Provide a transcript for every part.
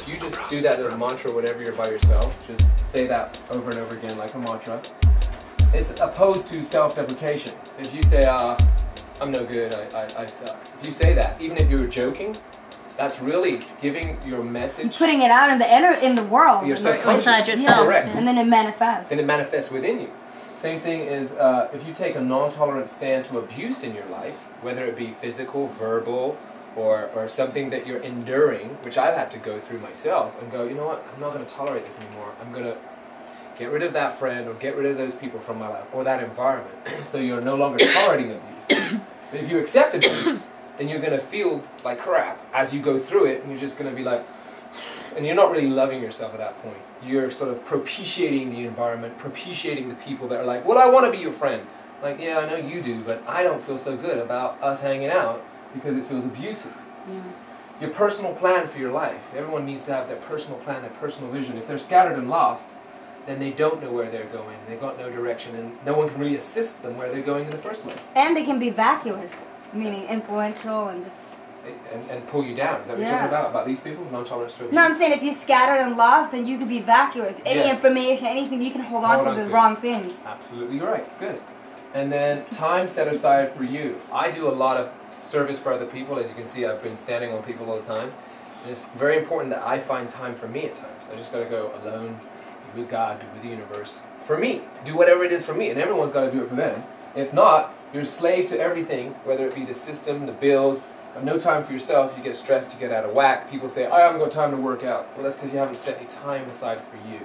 if you just do that little mantra whenever you're by yourself, just say that over and over again like a mantra, it's opposed to self-deprecation. If you say, I'm no good, I suck. If you say that, even if you're joking, that's really giving your message. You're putting it out in the world. Your subconscious. Inside yourself. Correct. And then it manifests. And it manifests within you. Same thing is if you take a non-tolerant stand to abuse in your life, whether it be physical, verbal, or something that you're enduring, which I've had to go through myself, and go, you know what, I'm not going to tolerate this anymore. I'm going to get rid of that friend or get rid of those people from my life or that environment. So you're no longer tolerating abuse. But if you accept abuse, then you're going to feel like crap as you go through it, and you're just going to be like, and you're not really loving yourself at that point. You're sort of propitiating the environment, propitiating the people that are like, well, I want to be your friend. Like, yeah, I know you do, but I don't feel so good about us hanging out because it feels abusive. Yeah. Your personal plan for your life. Everyone needs to have their personal plan, their personal vision. If they're scattered and lost, then they don't know where they're going. They've got no direction, and no one can really assist them where they're going in the first place. And they can be vacuous, meaning influential and just... And pull you down. Is that what you're talking about? About these people? Non-tolerant to abuse? No, I'm saying if you're scattered and lost, then you could be vacuous. Any Yes. information, anything, you can hold on to the wrong things. Absolutely right. Good. And then time set aside for you. I do a lot of service for other people. As you can see, I've been standing on people all the time. And it's very important that I find time for me at times. I just got to go alone, be with God, be with the universe. For me. Do whatever it is for me. And everyone's got to do it for them. If not, you're a slave to everything, whether it be the system, the bills. Have no time for yourself, you get stressed, you get out of whack. People say, I haven't got time to work out. Well, that's because you haven't set any time aside for you.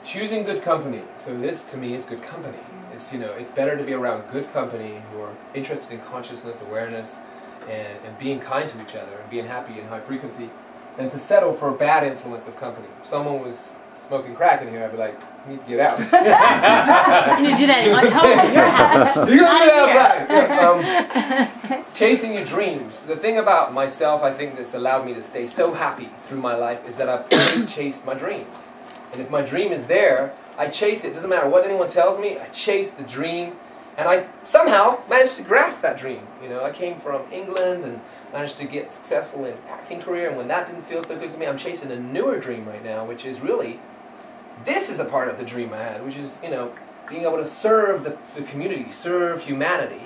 Choosing good company. So this, to me, is good company. It's, you know, it's better to be around good company who are interested in consciousness, awareness, and being kind to each other, and being happy and high frequency, than to settle for a bad influence of company. If someone was smoking crack in here, I'd be like, you need to get out. You do that at home at your house. You gotta get outside. Chasing your dreams. The thing about myself, I think that's allowed me to stay so happy through my life is that I've always chased my dreams. And if my dream is there, I chase it. Doesn't matter what anyone tells me, I chase the dream. And I somehow managed to grasp that dream. You know, I came from England and managed to get successful in acting career. And when that didn't feel so good to me, I'm chasing a newer dream right now, which is really, this is a part of the dream I had, which is, you know, being able to serve the community, serve humanity.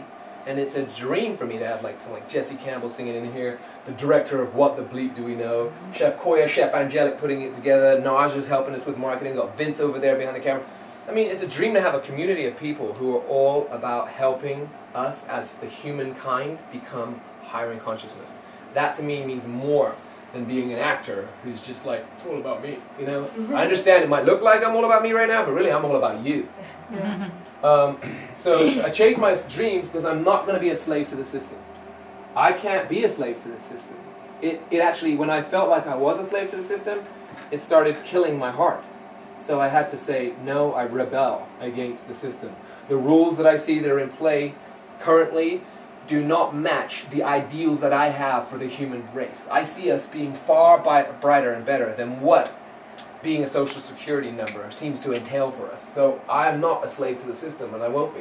And it's a dream for me to have like someone like Jesse Campbell singing in here, the director of What the Bleep Do We Know, Chef Koya, Chef Angelic putting it together, Naja's helping us with marketing, got Vince over there behind the camera. I mean, it's a dream to have a community of people who are all about helping us as the humankind become higher in consciousness. That to me means more than being an actor who's just like, it's all about me, you know? I understand it might look like I'm all about me right now, but really I'm all about you. Yeah. So I chase my dreams because I'm not going to be a slave to the system. I can't be a slave to the system. It actually, when I felt like I was a slave to the system, it started killing my heart. So I had to say, no, I rebel against the system. The rules that I see that are in play currently do not match the ideals that I have for the human race. I see us being far brighter and better than what being a social security number seems to entail for us. So I'm not a slave to the system, and I won't be.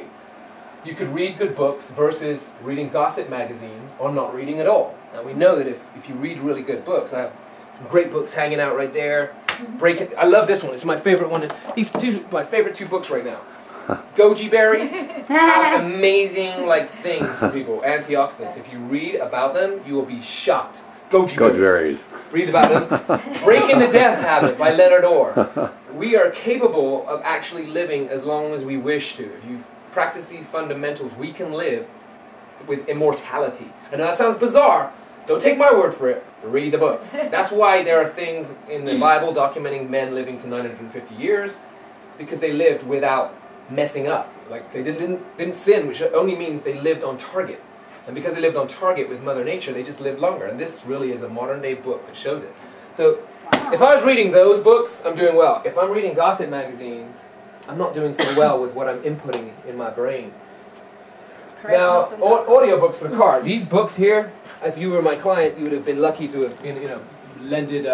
You could read good books versus reading gossip magazines or not reading at all. Now we know that if you read really good books, I have some great books hanging out right there. I love this one. It's my favorite one. These are my favorite two books right now. Goji berries have amazing things for people, antioxidants. If you read about them, you will be shocked. Goji berries. Read about them. Breaking the Death Habit by Leonard Orr. We are capable of actually living as long as we wish to. If you practice these fundamentals, we can live with immortality. I know that sounds bizarre. Don't take my word for it. Read the book. That's why there are things in the Bible documenting men living to 950 years, because they lived without messing up. Like they didn't sin, which only means they lived on target. And because they lived on target with Mother Nature, they just lived longer. And this really is a modern day book that shows it. So if I was reading those books, I'm doing well. If I'm reading gossip magazines, I'm not doing so well with what I'm inputting in my brain. Now, audiobooks for the car. These books here, if you were my client, you would have been lucky to have, lended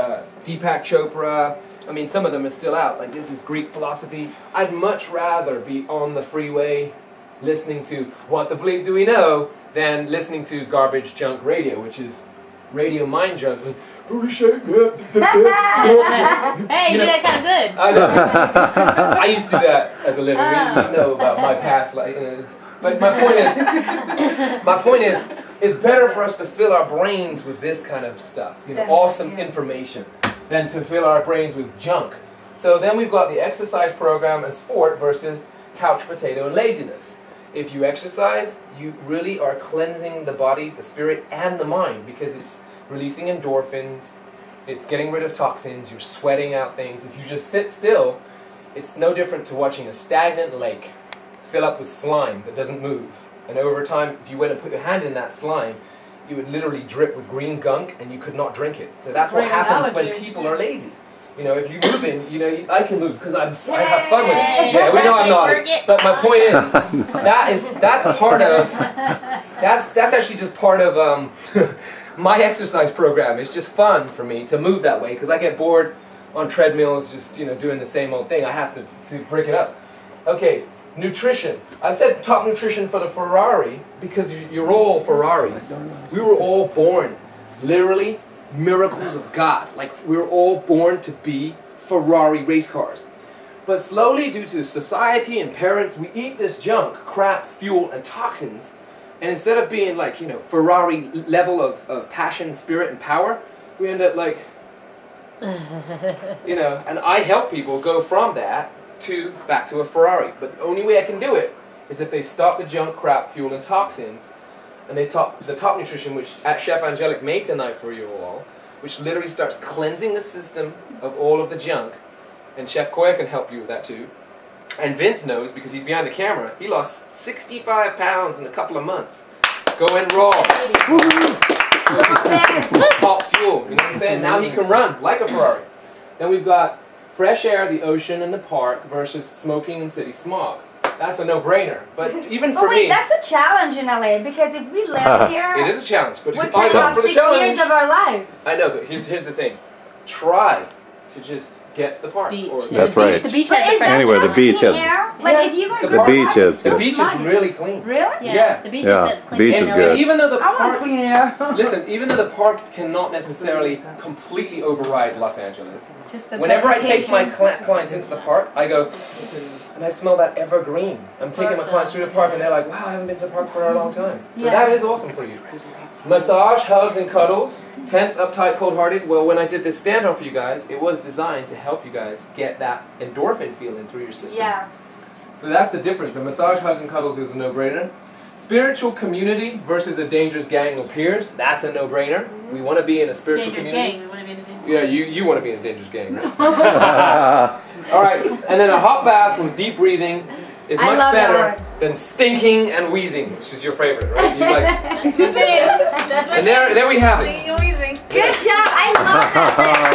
Deepak Chopra. I mean, some of them are still out. Like, this is Greek philosophy. I'd much rather be on the freeway listening to What the Bleep Do We Know than listening to garbage junk radio, which is radio mind junk. booty shape. Hey, you did that kind of good. I know. I used to do that as a living. You know about my past life. But my point is, it's better for us to fill our brains with this kind of stuff, awesome information, than to fill our brains with junk. So then we've got the exercise program and sport versus couch potato and laziness. If you exercise, you really are cleansing the body, the spirit, and the mind, because it's releasing endorphins, it's getting rid of toxins, you're sweating out things. If you just sit still, it's no different to watching a stagnant lake fill up with slime that doesn't move. And over time, if you went and put your hand in that slime, you would literally drip with green gunk and you could not drink it. So that's what happens when people are lazy. If you move in, I can move because I have fun with it. Yeah, we know I'm naughty. But my point is, that's actually just part of my exercise program. It's just fun for me to move that way because I get bored on treadmills just doing the same old thing. I have to break it up. Okay, nutrition. I said top nutrition for the Ferrari because you're all Ferraris. We were all born literally miracles of God. Like, we were all born to be Ferrari race cars. But slowly, due to society and parents, we eat this junk, crap, fuel, and toxins. And instead of being like, Ferrari level of passion, spirit, and power, we end up like, and I help people go from that back to a Ferrari. But the only way I can do it is if they stop the junk, crap, fuel, and toxins, and they the top nutrition, which Chef Angelic made tonight for you all, which literally starts cleansing the system of all of the junk. And Chef Koya can help you with that too. And Vince knows because he's behind the camera. He lost 65 pounds in a couple of months. Going raw. Top fuel. You know what I'm saying? Now he can run like a Ferrari. Then we've got fresh air, the ocean, and the park versus smoking and city smog. That's a no-brainer. But even for me... that's a challenge in LA, because if we live here... It is a challenge, but we're for the 6 years of our lives. I know, but here's the thing. Try to just get to the park. That's right. The beach anyway, the beach has... Like, if you go to the beach is good. The beach is really clean. Really? Yeah. The beach is clean. Beach is good. Even though the I want park... clean air. Listen, even though the park cannot necessarily completely override Los Angeles, Just the whenever vegetation. I take my clients into the park, I go, and I smell that evergreen. I'm taking my clients through the park and they're like, wow, I haven't been to the park for a long time. So that is awesome for you. Massage, hugs, and cuddles. Tense, uptight, cold-hearted. Well, when I did this stand-on for you guys, it was designed to help you guys get that endorphin feeling through your system. Yeah. So that's the difference. A massage, hugs, and cuddles is a no-brainer. Spiritual community versus a dangerous gang of peers. That's a no-brainer. We want to be in a spiritual community. Dangerous gang. We want to be in a dangerous Yeah, you want to be in a dangerous gang, right? All right, and then a hot bath with deep breathing is much better than stinking and wheezing, which is your favorite, right? You like, and there we have it. Good job. I love that.